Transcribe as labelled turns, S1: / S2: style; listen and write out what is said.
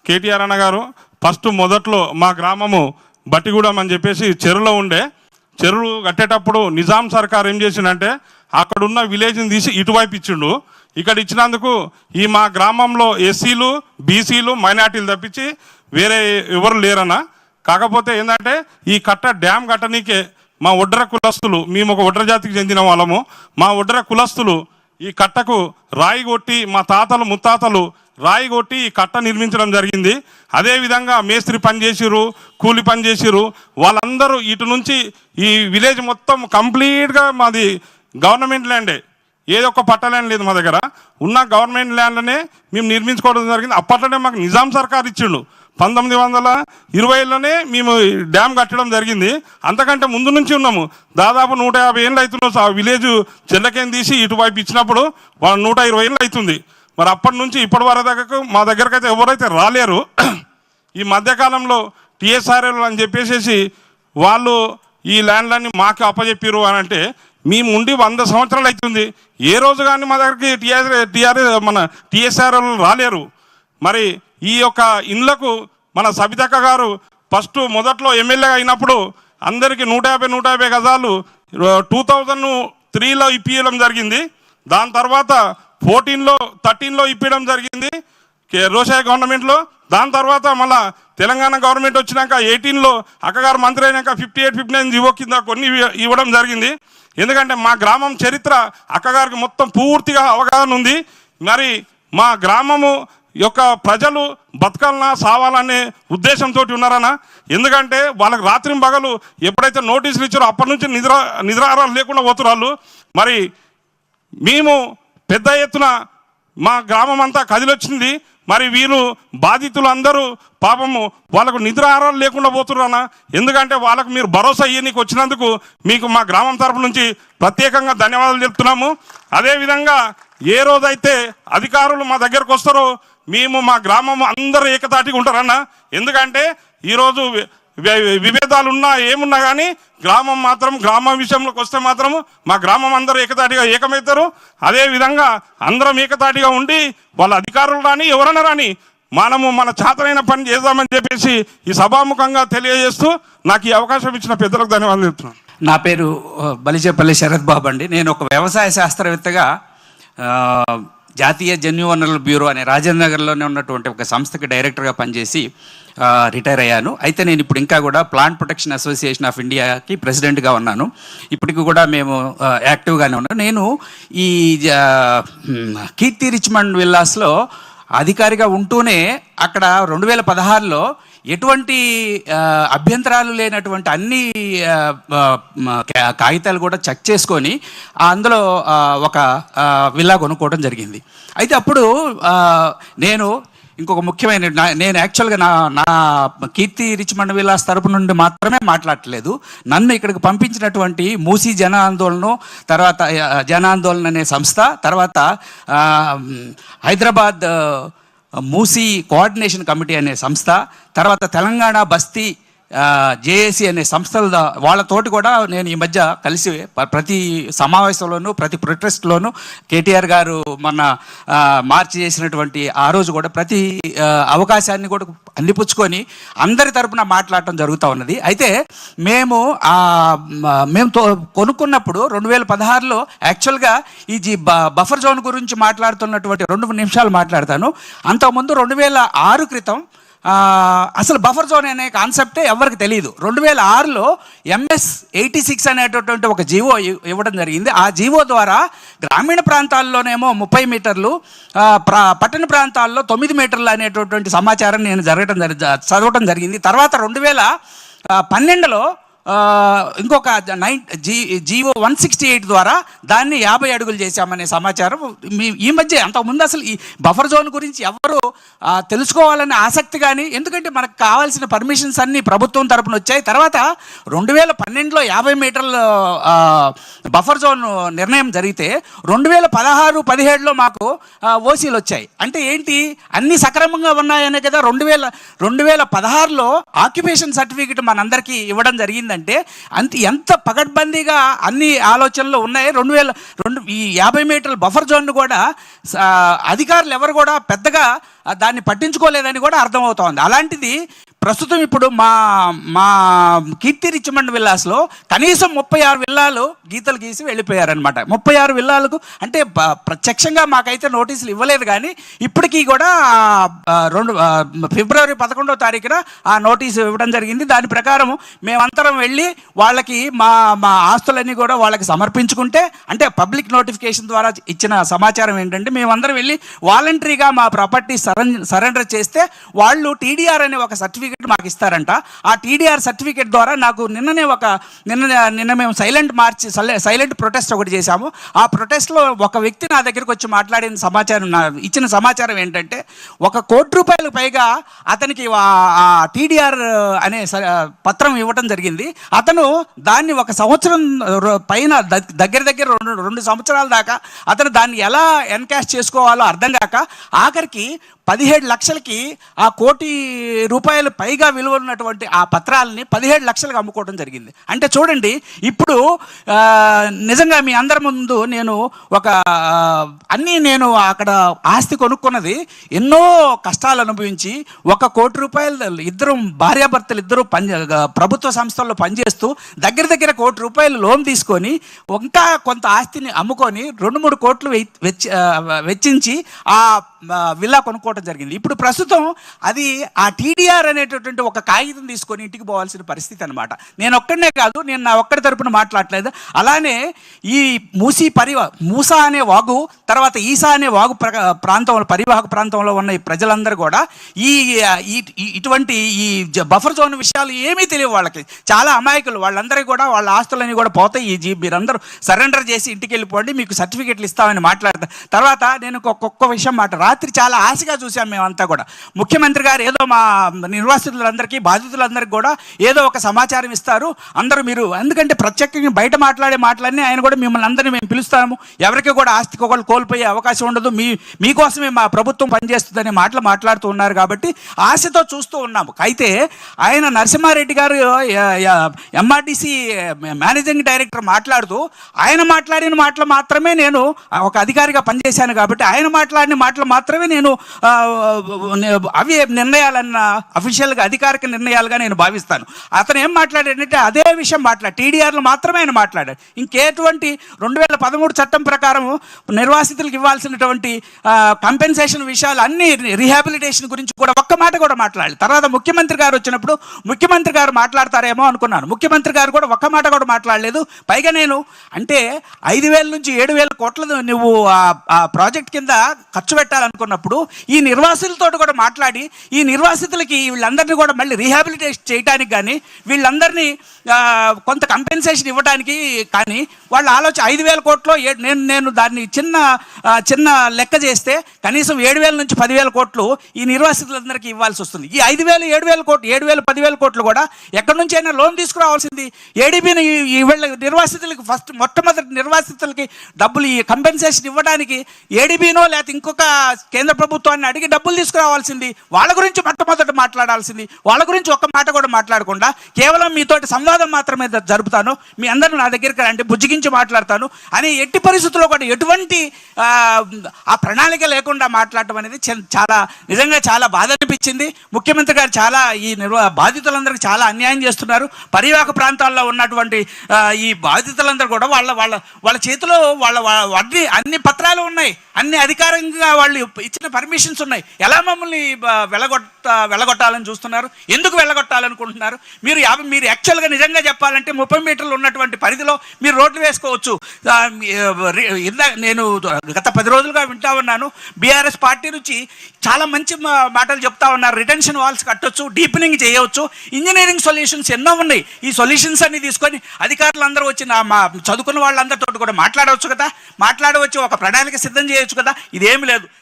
S1: కేటీఆర్ అన్న గారు ఫస్ట్ మొదట్లో మా గ్రామము బట్టిగూడెం అని చెప్పేసి చెరువులో ఉండే, చెరువు కట్టేటప్పుడు నిజాం సర్కార్ ఏం చేసిండంటే అక్కడున్న విలేజ్ని తీసి ఇటువైపు ఇచ్చిండు. ఇక్కడ ఇచ్చినందుకు ఈ మా గ్రామంలో ఎస్సీలు, బీసీలు, మైనార్టీలు తప్పించి వేరే ఎవరు లేరన్న. కాకపోతే ఏంటంటే ఈ కట్ట డ్యామ్ కట్టనీకే మా ఒడ్ర కులస్తులు, మేము ఒక ఒడ్ర జాతికి చెందిన వాళ్ళము, మా ఒడ్ర కులస్తులు ఈ కట్టకు రాయి కొట్టి, మా తాతలు ముత్తాతలు రాయి కొట్టి ఈ కట్ట నిర్మించడం జరిగింది. అదేవిధంగా మేస్త్రి పనిచేసిరు, కూలి పనిచేసిరు, వాళ్ళందరూ ఇటు నుంచి ఈ విలేజ్ మొత్తం కంప్లీట్గా మాది గవర్నమెంట్ ల్యాండే, ఏదో ఒక పట్ట ల్యాండ్ లేదు మా దగ్గర, ఉన్న గవర్నమెంట్ ల్యాండ్లోనే మేము నిర్మించుకోవడం జరిగింది. అప్పట్లోనే మాకు నిజాం సర్కార్ ఇచ్చిండు. 1920లోనే మేము డ్యామ్ కట్టడం జరిగింది. అంతకంటే ముందు నుంచి ఉన్నాము. దాదాపు 150 ఏళ్ళు అవుతున్నాం. ఆ విలేజ్ చెల్లకేం తీసి ఇటువైపు ఇచ్చినప్పుడు 120 ఏళ్ళు అవుతుంది. మరి అప్పటి నుంచి ఇప్పటి వరకు మా దగ్గరకు అయితే ఎవరైతే రాలేరు. ఈ మధ్యకాలంలో టీఎస్ఆర్ఎల్ అని చెప్పేసి వాళ్ళు ఈ ల్యాండ్లన్నీ మాకు అప్పచెప్పారు అని అంటే మేము ఉండి 100 సంవత్సరాలు అవుతుంది. ఏ రోజు కానీ మా దగ్గరికి టీఎస్ఆర్ఎల్ రాలేరు. మరి ఈ యొక్క ఇండ్లకు మన సబితక్క గారు ఫస్ట్ మొదట్లో ఎమ్మెల్యే అయినప్పుడు అందరికీ 150 గజాలు 2003లో ఇప్పించడం జరిగింది. దాని తర్వాత 13లో ఇప్పించడం జరిగింది రోషయ్య గవర్నమెంట్లో. దాని తర్వాత మళ్ళా తెలంగాణ గవర్నమెంట్ వచ్చినాక 18లో అక్కగారు మంత్రి అయినాక 58-59 జీవో కింద కొన్ని ఇవ్వడం జరిగింది. ఎందుకంటే మా గ్రామం చరిత్ర అక్కగారికి మొత్తం పూర్తిగా అవగాహన ఉంది. మరి మా గ్రామము యొక్క ప్రజలు బతకాలన్నా సావాలనే ఉద్దేశంతో ఉన్నారన్నా. ఎందుకంటే వాళ్ళకి రాత్రి పగలు ఎప్పుడైతే నోటీసులు ఇచ్చారో అప్పటి నుంచి నిద్రాహారాలు లేకుండా పోతున్నారు. మరి మేము పెద్ద ఎత్తున మా గ్రామం అంతా కదిలొచ్చింది. మరి వీరు బాధితులు అందరూ పాపము వాళ్ళకు నిద్రాహారాలు లేకుండా పోతుర్రన్నా. ఎందుకంటే వాళ్ళకు మీరు భరోసా ఇయ్యనీకి వచ్చినందుకు మీకు మా గ్రామం తరపు నుంచి ప్రత్యేకంగా ధన్యవాదాలు చెప్తున్నాము. అదేవిధంగా ఏ రోజైతే అధికారులు మా దగ్గరకు వస్తారో మేము మా గ్రామం అందరూ ఏకతాటిగా ఉంటారన్న. ఎందుకంటే ఈరోజు విభేదాలు ఉన్నా ఏమున్నా కానీ గ్రామం విషయంలోకి వస్తే మాత్రము మా గ్రామం అందరూ ఏకతాటిగా ఏకమవుతారు. అదేవిధంగా అందరం ఏకతాటిగా ఉండి వాళ్ళ అధికారులు రాని ఎవరైనా రాని మనము మన చేతనైన పని చేద్దామని చెప్పేసి ఈ సభాముఖంగా తెలియజేస్తూ నాకు ఈ అవకాశం ఇచ్చిన పెద్దలకు ధన్యవాదాలు చెప్తున్నాను.
S2: నా పేరు బలిచేపల్లి శరత్ బాబు అండి. నేను ఒక వ్యవసాయ శాస్త్రవేత్తగా జాతీయ జన్యు వనరుల బ్యూరో అనే రాజేంద్ర నగర్లోనే ఉన్నటువంటి ఒక సంస్థకి డైరెక్టర్గా పనిచేసి రిటైర్ అయ్యాను. అయితే నేను ఇప్పుడు ఇంకా కూడా ప్లాంట్ ప్రొటెక్షన్ అసోసియేషన్ ఆఫ్ ఇండియాకి ప్రెసిడెంట్గా ఉన్నాను. ఇప్పటికి కూడా మేము యాక్టివ్గానే ఉన్నాను. నేను ఈ కీర్తి రిచ్మండ్ విల్లాస్లో అధికారిగా ఉంటూనే అక్కడ 2016లో ఎటువంటి అభ్యంతరాలు లేనటువంటి అన్ని కాగితాలు కూడా చెక్ చేసుకొని అందులో ఒక విల్లా కొనుక్కోవడం జరిగింది. అయితే అప్పుడు నేను ఇంకొక ముఖ్యమైన నేను యాక్చువల్గా నా కీర్తి రిచ్మండ్ విల్లాస్ తరపు నుండి మాత్రమే మాట్లాడట్లేదు. నన్ను ఇక్కడికి పంపించినటువంటి మూసీ జన ఆందోళన, తర్వాత జన ఆందోళన అనే సంస్థ, తర్వాత హైదరాబాద్ మూసీ కోఆర్డినేషన్ కమిటీ అనే సంస్థ, తర్వాత తెలంగాణ బస్తీ జేఏసీ అనే సంస్థల వాళ్ళతోటి కూడా నేను ఈ మధ్య కలిసి ప్రతి సమావేశంలోనూ ప్రతి ప్రొటెస్ట్లోనూ కేటీఆర్ గారు మొన్న మార్చి చేసినటువంటి ఆ రోజు కూడా ప్రతి అవకాశాన్ని కూడా అందిపుచ్చుకొని అందరి తరపున మాట్లాడటం జరుగుతూ ఉన్నది. అయితే మేము కొనుక్కున్నప్పుడు 2016లో యాక్చువల్గా ఈ బఫర్ జోన్ గురించి మాట్లాడుతున్నటువంటి 2 నిమిషాలు మాట్లాడతాను. అంతకుముందు 2006 క్రితం అసలు బఫర్ జోన్ అనే కాన్సెప్టే ఎవరికి తెలియదు. 2006లో MS 86 అనేటటువంటి ఒక జీవో ఇవ్వడం జరిగింది. ఆ జీవో ద్వారా గ్రామీణ ప్రాంతాల్లోనేమో 30 మీటర్లు, పట్టణ ప్రాంతాల్లో 9 మీటర్లు అనేటటువంటి సమాచారం నేను చదవటం జరిగింది. తర్వాత 2012లో ఇంకొక జీవో 168 ద్వారా దాన్ని 50 అడుగులు చేశామనే సమాచారం ఈ మధ్య. అంతకుముందు అసలు ఈ బఫర్ జోన్ గురించి ఎవరు తెలుసుకోవాలనే ఆసక్తి కానీ, ఎందుకంటే మనకు కావాల్సిన పర్మిషన్స్ అన్నీ ప్రభుత్వం తరపున వచ్చాయి. తర్వాత 2012లో 50 మీటర్ల బఫర్ జోన్ నిర్ణయం జరిగితే 2016-17లో మాకు ఓసీలు వచ్చాయి. అంటే ఏంటి, అన్నీ సక్రమంగా ఉన్నాయనే కదా. 2016లో ఆక్యుపేషన్ సర్టిఫికెట్ మనందరికీ ఇవ్వడం జరిగిందంటే జరిగిందంటే ఎంత పకడ్బందీగా అన్ని ఆలోచనలు ఉన్నాయి. 2002 ఈ 50 మీటర్ల బఫర్ జోన్ కూడా అధికారులు ఎవరు కూడా పెద్దగా దాన్ని పట్టించుకోలేదని కూడా అర్థమవుతోంది. అలాంటిది ప్రస్తుతం ఇప్పుడు మా కీర్తి రిచ్మండ్ విల్లాస్లో కనీసం 36 విల్లాలు గీతలు గీసి వెళ్ళిపోయారనమాట. 36 విల్లాలకు అంటే ప్రత్యక్షంగా మాకైతే నోటీసులు ఇవ్వలేదు, కానీ ఇప్పటికీ కూడా ఫిబ్రవరి 11వ తారీఖున ఆ నోటీసు ఇవ్వడం జరిగింది. దాని ప్రకారం మేమంతరం వెళ్ళి వాళ్ళకి మా ఆస్తులన్నీ కూడా వాళ్ళకి సమర్పించుకుంటే, అంటే పబ్లిక్ నోటిఫికేషన్ ద్వారా ఇచ్చిన సమాచారం ఏంటంటే మేమందరం వెళ్ళి వాలంటరీగా మా ప్రాపర్టీ సరెండర్ చేస్తే వాళ్ళు టీడీఆర్ అనే ఒక సర్టిఫికేట్ మాకు ఇస్తారంట. ఆ టీడీఆర్ సర్టిఫికేట్ ద్వారా నాకు నిన్న మేము సైలెంట్ ప్రొటెస్ట్ ఒకటి చేశాము. ఆ ప్రొటెస్ట్లో ఒక వ్యక్తి నా దగ్గరికి వచ్చి మాట్లాడిన ఇచ్చిన సమాచారం ఏంటంటే 1 కోటి రూపాయలకు పైగా అతనికి ఆ టీడీఆర్ అనే పత్రం ఇవ్వడం జరిగింది. అతను దాన్ని 1 సంవత్సరం పైన దగ్గర 2 సంవత్సరాల దాకా అతను దాన్ని ఎలా ఎన్కాష్ చేసుకోవాలో అర్థం కాక ఆఖరికి 17 లక్షలకి ఆ 1 కోటి రూపాయలు పైగా విలువ ఉన్నటువంటి ఆ పత్రాలని 17 లక్షలకు అమ్ముకోవడం జరిగింది. అంటే చూడండి, ఇప్పుడు నిజంగా మీ అందరి ముందు నేను నేను అక్కడ ఆస్తి కొనుక్కున్నది ఎన్నో కష్టాలు అనుభవించి 1 కోటి రూపాయలు ఇద్దరు భార్యాభర్తలు ఇద్దరు ప్రభుత్వ సంస్థల్లో పనిచేస్తూ దగ్గర 1 కోటి రూపాయలు లోన్ తీసుకొని ఇంకా కొంత ఆస్తిని అమ్ముకొని 2-3 కోట్లు వెచ్చించి ఆ విల్లా కొనుక్కోవడం జరిగింది. ఇప్పుడు ప్రస్తుతం అది ఆ టీడీఆర్ అనేటటువంటి ఒక కాగితం తీసుకొని ఇంటికి పోవాల్సిన పరిస్థితి అనమాట. నేను ఒక్కడనే కాదు, నేను నా ఒక్కడి తరపున మాట్లాడలేదు. అలానే ఈ మూసా అనే వాగు, తర్వాత ఈసా అనే వాగు ప్రాంతంలో పరివాహక ప్రాంతంలో ఉన్న ఈ ప్రజలందరూ కూడా ఇటువంటి ఈ బఫర్ జోన్ విషయాలు ఏమీ తెలియవు. వాళ్ళకి చాలా అమాయకులు, వాళ్ళందరికీ కూడా వాళ్ళ ఆస్తులన్నీ కూడా పోతాయి. మీరందరూ సరెండర్ చేసి ఇంటికి వెళ్ళిపోండి, మీకు సర్టిఫికెట్లు ఇస్తామని మాట్లాడతారు. తర్వాత నేను ఒక్కొక్క విషయం రాత్రి చాలా ఆశగా చూసాం మేమంతా కూడా. ముఖ్యమంత్రి గారు ఏదో మా నిర్వాసితులందరికీ బాధితులందరికీ కూడా ఏదో ఒక సమాచారం ఇస్తారు, అందరూ మీరు, ఎందుకంటే ప్రత్యేకంగా బయట మాట్లాడే మాటలన్నీ ఆయన కూడా మిమ్మల్ని అందరినీ మేము పిలుస్తాము, ఎవరికి కూడా ఆస్తికి ఒకళ్ళు కోల్పోయే అవకాశం ఉండదు, మీకోసమే మా ప్రభుత్వం పనిచేస్తుందనే మాటలు మాట్లాడుతూ ఉన్నారు. కాబట్టి ఆశతో చూస్తూ ఉన్నాము. అయితే ఆయన నరసింహారెడ్డి గారు ఎంఆర్డీసీ మేనేజింగ్ డైరెక్టర్ మాట్లాడుతూ ఆయన మాట్లాడిన మాటలు మాత్రమే, నేను ఒక అధికారిగా పనిచేశాను కాబట్టి ఆయన మాట్లాడిన మాటలు మాత్రమే నేను అవి నిర్ణయాలన్న అఫీషియల్గా అధికారిక నిర్ణయాలుగా నేను భావిస్తాను. అతను ఏం మాట్లాడాడంటే అదే విషయం టీడీఆర్లు మాత్రమే ఆయన మాట్లాడాడు. ఇంకెటువంటి 2013 చట్టం ప్రకారం నిర్వాసితులకు ఇవ్వాల్సినటువంటి కంపెన్సేషన్ విషయాలు అన్ని రీహాబిలిటేషన్ గురించి కూడా ఒక్క మాట కూడా మాట్లాడాలి. తర్వాత ముఖ్యమంత్రి గారు వచ్చినప్పుడు ముఖ్యమంత్రి గారు మాట్లాడతారేమో అనుకున్నాను. ముఖ్యమంత్రి గారు కూడా ఒక్క మాట కూడా మాట్లాడలేదు. పైగా నేను అంటే 5,000 నుంచి 7,000 కోట్లు నువ్వు ఆ ప్రాజెక్ట్ కింద ఖర్చు పెట్టాలనుకున్నప్పుడు ఈ నిర్వాసితులతో కూడా మాట్లాడి ఈ నిర్వాసితులకి వీళ్ళందరినీ కూడా మళ్ళీ రీహాబిలిటేషన్ చేయడానికి కానీ వీళ్ళందరినీ కొంత కంపెన్సేషన్ ఇవ్వడానికి కానీ వాళ్ళ ఆలోచన 5,000 కోట్లు నేను దాన్ని చిన్న లెక్క చేస్తే కనీసం 7,000 నుంచి 10,000 కోట్లు ఈ నిర్వాసితులందరికీ ఇవ్వాల్సి వస్తుంది. ఈ 5,000, 7,000 కోట్లు 7,000, 10,000 కోట్లు కూడా ఎక్కడి నుంచి అయినా లోన్ తీసుకురావాల్సింది. ఏడీబీని వీళ్ళ నిర్వాసితులకి మొట్టమొదటి నిర్వాసితులకి డబ్బులు ఈ కంపెన్సేషన్ ఇవ్వడానికి ఏడీబీనో లేకపోతే ఇంకొక కేంద్ర ప్రభుత్వాన్ని అడిగి డబ్బులు తీసుకురావాల్సింది. వాళ్ళ గురించి మొట్టమొదటి మాట్లాడాల్సింది. వాళ్ళ గురించి ఒక్క మాట కూడా మాట్లాడకుండా కేవలం మీతోటి సంవాదం మాత్రమే జరుపుతాను, మీ అందరూ నా దగ్గరికి రండి, బుజ్జిగించి మాట్లాడతాను అని ఎట్టి పరిస్థితుల్లో కూడా ఎటువంటి ఆ ప్రణాళిక లేకుండా మాట్లాడటం అనేది నిజంగా చాలా బాధ అనిపించింది. ముఖ్యమంత్రి గారు చాలా ఈ బాధితులందరికీ చాలా అన్యాయం చేస్తున్నారు. పరివాహక ప్రాంతాల్లో ఉన్నటువంటి ఈ బాధితులందరూ కూడా వాళ్ళ చేతిలో అన్ని పత్రాలు ఉన్నాయి, అన్ని అధికారంగా వాళ్ళు ఇచ్చిన పర్మిషన్స్ ఉన్నాయి. ఎలా మమ్మల్ని వెళ్ళగొట్టాలని చూస్తున్నారు? ఎందుకు వెళ్ళగొట్టాలనుకుంటున్నారు? మీరు యాక్చువల్గా నిజంగా చెప్పాలంటే 30 మీటర్లు ఉన్నటువంటి పరిధిలో మీరు రోడ్లు వేసుకోవచ్చు. నేను గత 10 రోజులుగా వింటా ఉన్నాను, బీఆర్ఎస్ పార్టీ నుంచి చాలా మంచి మాటలు చెప్తా ఉన్నారు. రిటెన్షన్ వాల్స్ కట్టొచ్చు, డీపెనింగ్ చేయవచ్చు, ఇంజనీరింగ్ సొల్యూషన్స్ ఎన్నో ఉన్నాయి. ఈ సొల్యూషన్స్ అన్ని తీసుకొని అధికారులందరూ వచ్చి మా చదువుకున్న వాళ్ళందరితో కూడా మాట్లాడవచ్చు కదా, ఒక ప్రణాళిక సిద్ధం చేయొచ్చు కదా. ఇదేమి లేదు.